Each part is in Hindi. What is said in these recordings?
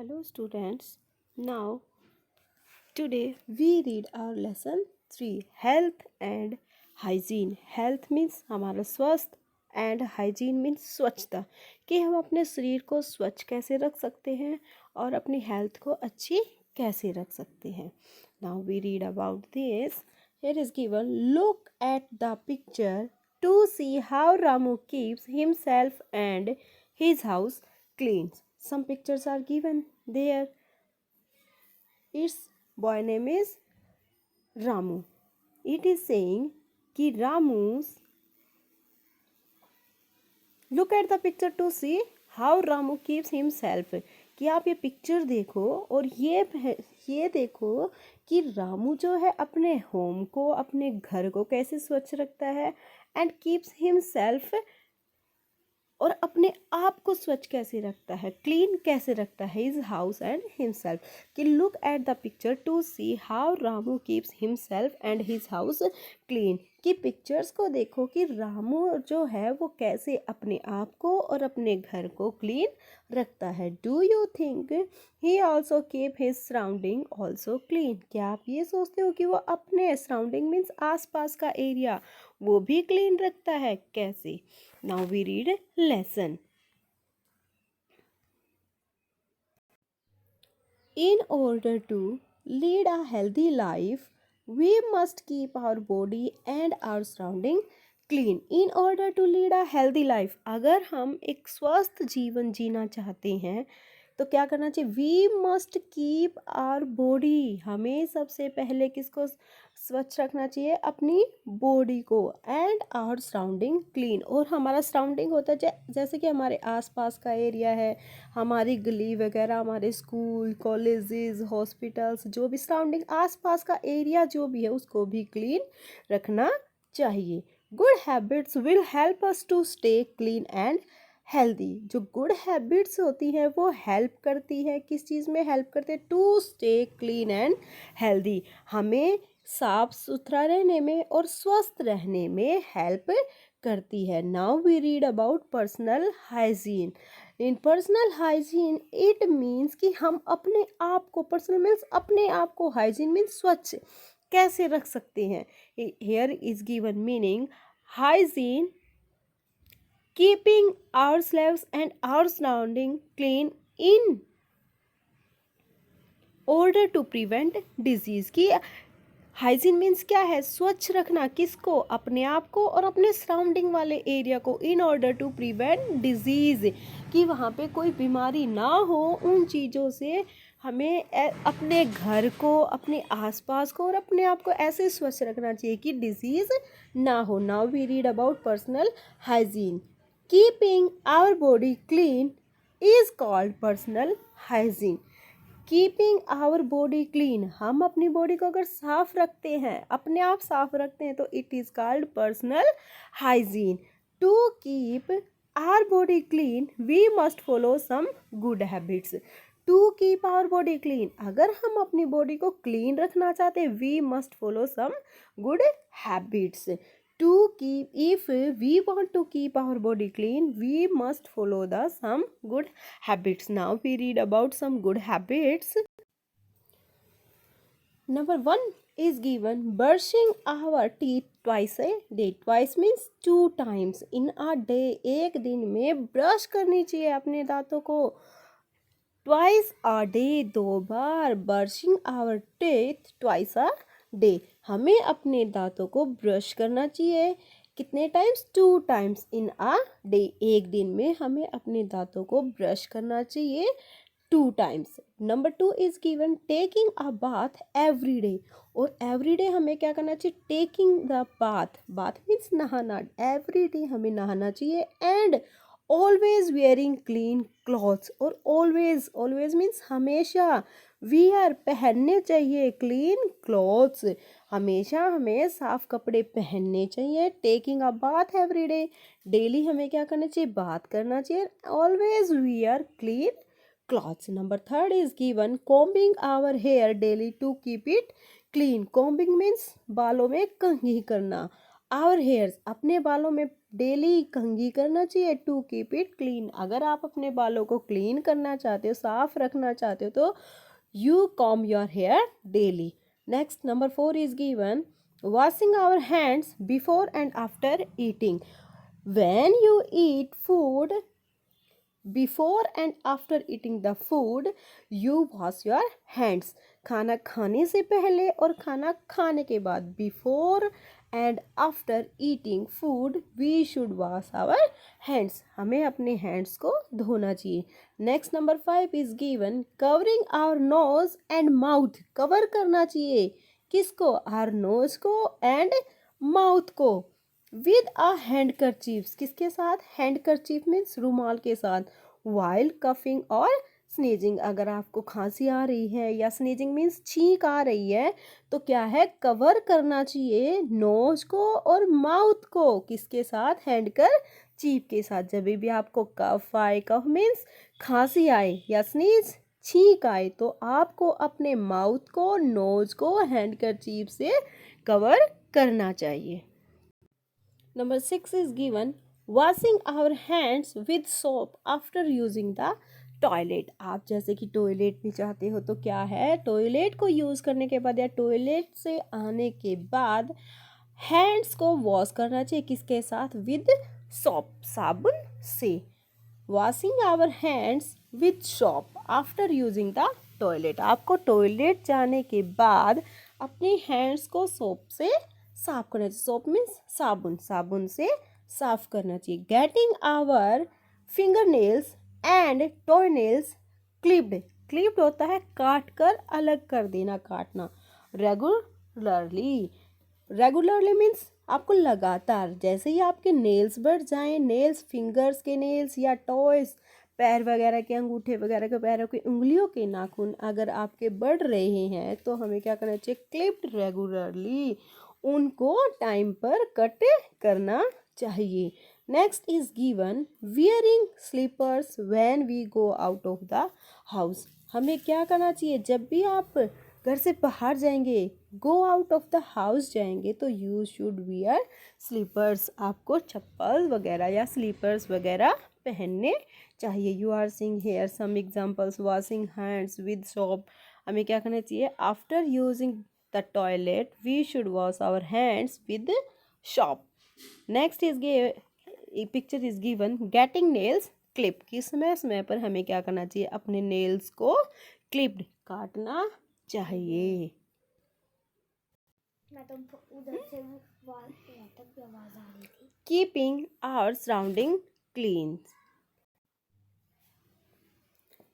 Hello students. Now today we read our lesson 3 health and hygiene. Health means हमारा स्वस्थ and hygiene means स्वच्छता कि हम अपने शरीर को स्वच्छ कैसे रख सकते हैं और अपनी हेल्थ को अच्छी कैसे रख सकते हैं. Now we read about this. Here is given look at the picture to see how Ramu keeps himself and his house clean. Some pictures are given there. Its boy name is Ramu. It is saying कि Ramu's look at the picture to see how Ramu keeps himself. कि आप ये पिक्चर देखो और ये देखो कि रामू जो है अपने होम को अपने घर को कैसे स्वच्छ रखता है एंड कीप्स हिमसेल्फ और अपने आप को स्वच्छ कैसे रखता है क्लीन कैसे रखता है हिज हाउस एंड हिमसेल्फ कि look at the picture to see how Ramu keeps himself and his house clean कि पिक्चर्स को देखो कि रामू जो है वो कैसे अपने आप को और अपने घर को क्लीन रखता है. Do you think he also keep his surrounding also clean. क्या आप ये सोचते हो कि वो अपने सराउंडिंग मीन्स आसपास का एरिया वो भी क्लीन रखता है कैसे. Now we read lesson. In order to lead a healthy life, we must keep our body and our surrounding clean. In order to lead a healthy life, अगर हम एक स्वस्थ जीवन जीना चाहते हैं तो क्या करना चाहिए. We must keep our body. हमें सबसे पहले किसको स्वच्छ रखना चाहिए अपनी बॉडी को एंड आवर सराउंडिंग क्लीन. और हमारा सराउंडिंग होता है जैसे कि हमारे आसपास का एरिया है हमारी गली वगैरह हमारे स्कूल कॉलेजेस हॉस्पिटल्स जो भी सराउंडिंग आसपास का एरिया जो भी है उसको भी क्लीन रखना चाहिए. Good habits will help us to stay clean and healthy. जो गुड हैबिट्स होती हैं वो हेल्प करती है किस चीज़ में हेल्प करते हैं to stay clean and healthy. हमें साफ सुथरा रहने में और स्वस्थ रहने में हेल्प करती है. Now we read about personal hygiene. In personal hygiene it means कि हम अपने आप को पर्सनल मीन्स अपने आप को हाइजीन मीन्स स्वच्छ कैसे रख सकते हैं. Hair is given meaning hygiene keeping ourselves and our surrounding clean in order to prevent disease. कि हाइजीन मीन्स क्या है स्वच्छ रखना किसको अपने आप को और अपने सराउंडिंग वाले एरिया को in order to prevent disease कि वहाँ पे कोई बीमारी ना हो. उन चीज़ों से हमें अपने घर को अपने आसपास को और अपने आप को ऐसे स्वच्छ रखना चाहिए कि डिजीज़ ना हो. Now we read about personal hygiene. Keeping our body clean is called personal hygiene. Keeping our body clean हम अपनी बॉडी को अगर साफ रखते हैं अपने आप साफ रखते हैं तो it is called personal hygiene. To keep our body clean we must follow some good habits. To keep our body clean अगर हम अपनी बॉडी को क्लीन रखना चाहते हैं we must follow some good habits. To keep if we want to keep our body clean we must follow the some good habits. Now we read about some good habits. Number 1 is given brushing our teeth twice a day. Twice means 2 times in a day. एक दिन में ब्रश करनी चाहिए अपने दांतों को. Twice a day 2 bar. Brushing our teeth twice a day. हमें अपने दांतों को ब्रश करना चाहिए कितने times 2 times in a day. एक दिन में हमें अपने दांतों को ब्रश करना चाहिए 2 times. Number 2 is given taking a bath every day. और एवरी डे हमें क्या करना चाहिए taking the bath. Bath means नहाना. एवरी डे हमें नहाना चाहिए and always wearing clean clothes. और ऑलवेज मीन्स हमेशा वियर पहनने चाहिए क्लीन क्लॉथ्स. हमेशा हमें साफ कपड़े पहनने चाहिए. Taking a bath every day daily हमें क्या करना चाहिए बात करना चाहिए. Always wear clean clothes. Number 3 is given combing our hair daily to keep it clean. Combing means बालों में कंघी करना. आवर हेयर्स, अपने बालों में डेली कंघी करना चाहिए टू कीप इट क्लीन। अगर आप अपने बालों को क्लीन करना चाहते हो, साफ रखना चाहते हो, तो you comb your hair daily. Next number 4 is given washing our hands before and after eating. When you eat food, before and after eating the food, you wash your hands. खाना खाने से पहले और खाना खाने के बाद, before and after eating food, we should wash our hands. हमें अपने hands को धोना चाहिए। Next number 5 is given covering our nose and mouth. cover करना चाहिए किसको? our nose को and mouth को with a handkerchief. किसके साथ? handkerchief means रुमाल के साथ। while coughing और sneezing, अगर आपको खांसी आ रही है या sneezing means छींक आ रही है, तो क्या है? कवर करना चाहिए नोज को और माउथ को। किसके साथ? हैंडकरचीफ के साथ। जब भी आपको कफ आए, कफ मीन्स खांसी आए या स्नीज छींक आए, तो आपको अपने माउथ को, नोज को हैंडकरचीफ से कवर करना चाहिए। Number 6 is given washing our hands with soap after using the toilet. आप जैसे कि टॉयलेट भी चाहते हो, तो क्या है? टॉयलेट को यूज़ करने के बाद या टॉयलेट से आने के बाद हैंड्स को वॉश करना चाहिए। किसके साथ? विद सोप, साबुन से। Washing our hands with soap after using the toilet. आपको टॉयलेट जाने के बाद अपने हैंड्स को सोप से साफ करना चाहिए। सोप मीन्स साबुन, साबुन से साफ करना चाहिए। Getting our finger nails and toe nails clipped. Clipped होता है काट कर अलग कर देना, काटना। रेगुलरली, रेगुलरली मीन्स आपको लगातार। जैसे ही आपके नेल्स बढ़ जाएं, नेल्स फिंगर्स के नेल्स या टॉयज, पैर वगैरह के अंगूठे वगैरह के पैरों की उंगलियों के नाखून अगर आपके बढ़ रहे हैं, तो हमें क्या करना चाहिए? क्लिप्ड रेगुलरली, उनको टाइम पर कट करना चाहिए। Next is given wearing slippers when we go out of the house. हमें क्या करना चाहिए? जब भी आप घर से बाहर जाएंगे, गो आउट ऑफ द हाउस जाएंगे, तो यू शुड वियर स्लीपर्स। आपको चप्पल वगैरह या स्लीपर्स वगैरह पहनने चाहिए। You are seeing here some examples. Washing hands with soap, हमें क्या करना चाहिए? After using the toilet we should wash our hands with soap. Next is picture is given getting nails clip. किस समय समय पर हमें क्या करना चाहिए? अपने नेल्स को क्लिप्ड, काटना चाहिए। मैं तो उधर से तक आवाज आ रही थी। Keeping our surrounding clean.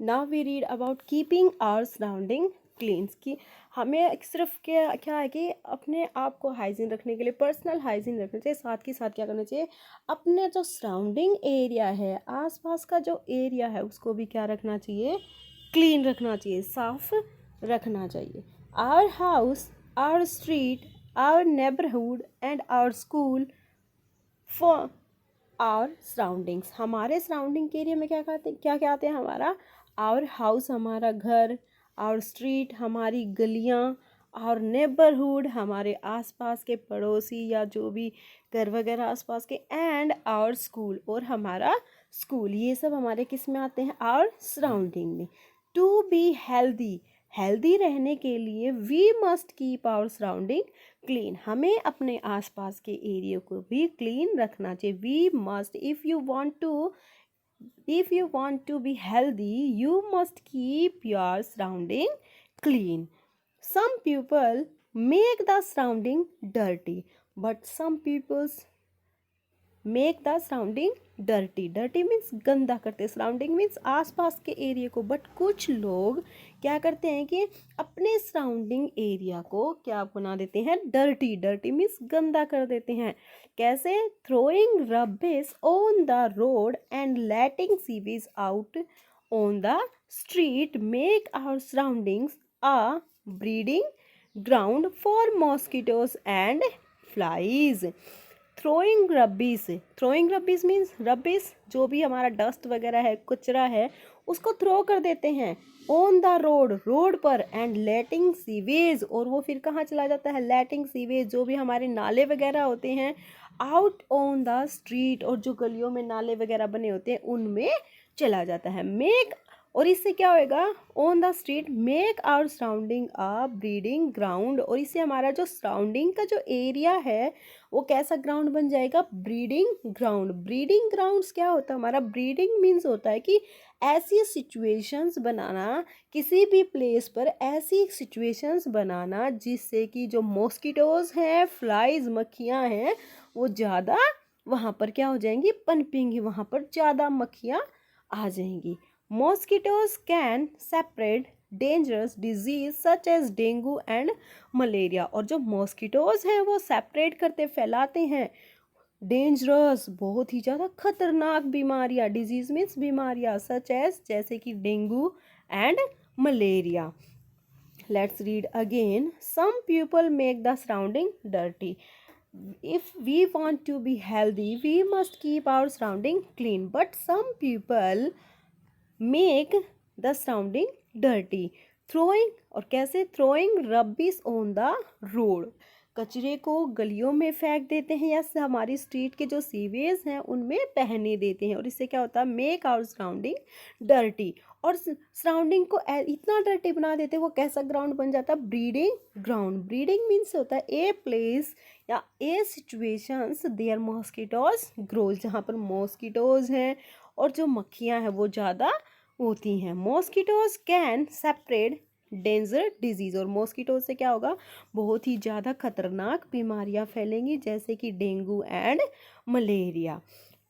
Now we read about keeping our surrounding clean. की हमें सिर्फ क्या है कि अपने आप को हाइजीन रखने के लिए, पर्सनल हाइजीन रखना चाहिए, साथ ही साथ क्या करना चाहिए? अपने जो सराउंडिंग एरिया है, आसपास का जो एरिया है, उसको भी क्या रखना चाहिए? क्लीन रखना चाहिए, साफ रखना चाहिए। Our house, our street, our neighbourhood and our school for our surroundings. हमारे सराउंडिंग के एरिया में क्या क्या आते हैं? हमारा आवर हाउस, हमारा घर, आवर स्ट्रीट, हमारी गलियाँ, और नेबरहुड, हमारे आसपास के पड़ोसी या जो भी घर वगैरह आसपास के, एंड आवर स्कूल, और हमारा स्कूल। ये सब हमारे किस में आते हैं? आवर सराउंडिंग में। टू बी हेल्दी, हेल्दी रहने के लिए we must keep our surrounding clean. हमें अपने आसपास के एरिया को भी क्लीन रखना चाहिए। We must, if you want to be healthy, you must keep your surrounding clean. Some people make the surrounding dirty, but some people make the surrounding dirty. Dirty means गंदा करते, surrounding means आसपास के एरिया को। बट कुछ लोग क्या करते हैं कि अपने सराउंडिंग एरिया को क्या बना देते हैं? डर्टी। डर्टी मीन्स गंदा कर देते हैं। कैसे? Throwing rubbish on the road and letting sewage out on the street make our surroundings a breeding ground for mosquitoes and flies. Throwing rubbish, throwing rubbish means rubbish, जो भी हमारा डस्ट वगैरह है, कचरा है, उसको थ्रो कर देते हैं। ऑन द रोड, रोड पर, एंड लेटिंग सीवेज, और वो फिर कहाँ चला जाता है, लेटिंग सीवेज, जो भी हमारे नाले वगैरह होते हैं, आउट ऑन द स्ट्रीट, और जो गलियों में नाले वगैरह बने होते हैं उनमें चला जाता है। मेक, और इससे क्या होएगा, on the street, make our surrounding a breeding ground, और इससे हमारा जो सराउंडिंग का जो एरिया है वो कैसा ग्राउंड बन जाएगा, ब्रीडिंग ग्राउंड। ब्रीडिंग ग्राउंड्स क्या होता है हमारा, ब्रीडिंग मीन्स होता है कि ऐसी सिचुएशंस बनाना, किसी भी प्लेस पर ऐसी सिचुएशंस बनाना जिससे कि जो मॉस्किटोज हैं, फ्लाइज, मक्खियाँ हैं, वो ज़्यादा वहाँ पर क्या हो जाएंगी, पनपेंगी, वहाँ पर ज़्यादा मक्खियाँ आ जाएंगी। Mosquitoes can separate dangerous disease such as dengue and malaria, और जो मॉस्किटोज हैं वो सेपरेट करते, फैलाते हैं डेंजरस, बहुत ही ज़्यादा खतरनाक बीमारियाँ, डिजीज मीन्स बीमारियाँ, सच एज, जैसे कि dengue and malaria. Let's read again. Some people make the surrounding dirty. If we want to be healthy, we must keep our surrounding clean. But some people make the surrounding dirty. Throwing, और कैसे, throwing rubbish on the road, कचरे को गलियों में फेंक देते हैं या हमारी स्ट्रीट के जो सीवेज हैं उनमें बहने देते हैं, और इससे क्या होता है, मेक आवर सराउंडिंग डर्टी, और सराउंडिंग को इतना डर्टी बना देते हैं, वो कैसा ग्राउंड बन जाता है, ब्रीडिंग ग्राउंड। ब्रीडिंग मीन्स होता है ए प्लेस या ए सिचुएशंस देयर मॉस्किटोज ग्रोज, जहाँ पर मॉस्किटोज हैं और जो मक्खियाँ हैं वो ज़्यादा होती हैं। Mosquitoes can separate danger disease, और मॉस्किटो से क्या होगा, बहुत ही ज़्यादा खतरनाक बीमारियां फैलेंगी, जैसे कि dengue and malaria.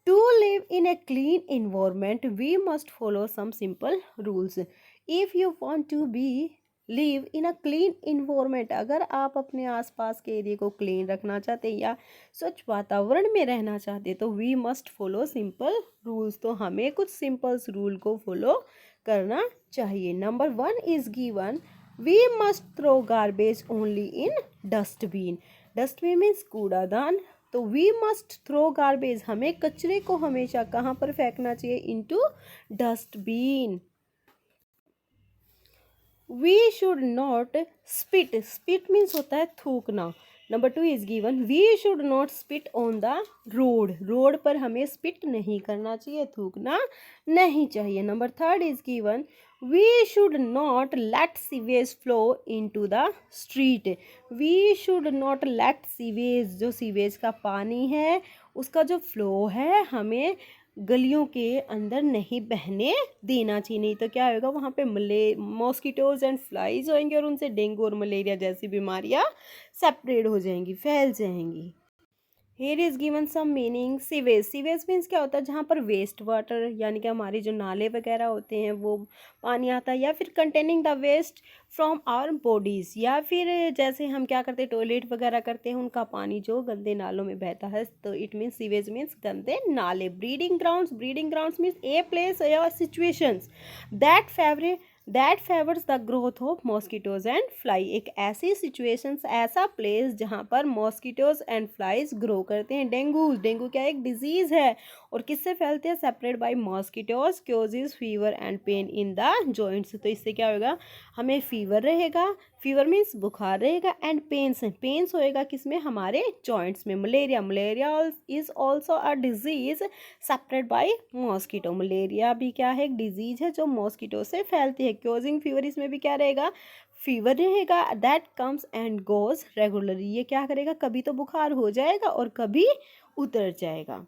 To live in a clean environment we must follow some simple rules. If you want to be live in a clean environment, अगर आप अपने आसपास के एरिया को क्लीन रखना चाहते हैं या स्वच्छ वातावरण में रहना चाहते हैं, तो we must follow simple rules, तो हमें कुछ सिंपल्स रूल को फॉलो करना चाहिए। Number 1 is given, we must throw garbage only in dustbin. Dustbin means कूड़ादान, तो वी मस्ट थ्रो गार्बेज, हमें कचरे को हमेशा कहाँ पर फेंकना चाहिए, into dustbin. We should not spit, spit means होता है थूकना। Number 2 is given, we should not spit on the road, road पर हमें स्पिट नहीं करना चाहिए, थूकना नहीं चाहिए। Number 3 is given, we should not let sewage flow into the street. We should not let sewage, जो सीवेज का पानी है उसका जो फ्लो है, हमें गलियों के अंदर नहीं बहने देना चाहिए, नहीं तो क्या होगा, वहाँ पे मॉस्किटोज एंड फ्लाइज होंगे और उनसे डेंगू और मलेरिया जैसी बीमारियाँ सेपरेट हो जाएंगी, फैल जाएंगी। Here is given some meaning. Sewage, sewage means क्या होता है, जहाँ पर वेस्ट वाटर यानी कि हमारे जो नाले वगैरह होते हैं वो पानी आता है, या फिर containing the waste from our bodies, या फिर जैसे हम क्या करते हैं, टॉयलेट वगैरह करते हैं, उनका पानी जो गंदे नालों में बहता है, तो इट मीन्स सीवेज मीन्स गंदे नाले। Breeding grounds, breeding grounds means a place या situations that favours the growth of mosquitoes and fly, एक ऐसी सिचुएशंस, ऐसा प्लेस जहाँ पर मॉस्किटोज एंड फ्लाइज ग्रो करते हैं। डेंगू, डेंगू क्या एक डिजीज़ है और किससे फैलते हैं, spread by mosquitoes, causes fever and pain in the joints, तो इससे क्या होगा, हमें फीवर रहेगा, फीवर मीन्स बुखार रहेगा, एंड पेन्स होएगा किसमें, हमारे जॉइंट्स में। Malaria, malaria is also a disease separate by mosquito, malaria भी क्या है, एक डिजीज है जो मॉस्किटो से फैलती है। क्योजिंग फीवर, इसमें भी क्या रहेगा, फीवर रहेगा, that comes and goes regularly, ये क्या करेगा, कभी तो बुखार हो जाएगा और कभी उतर जाएगा।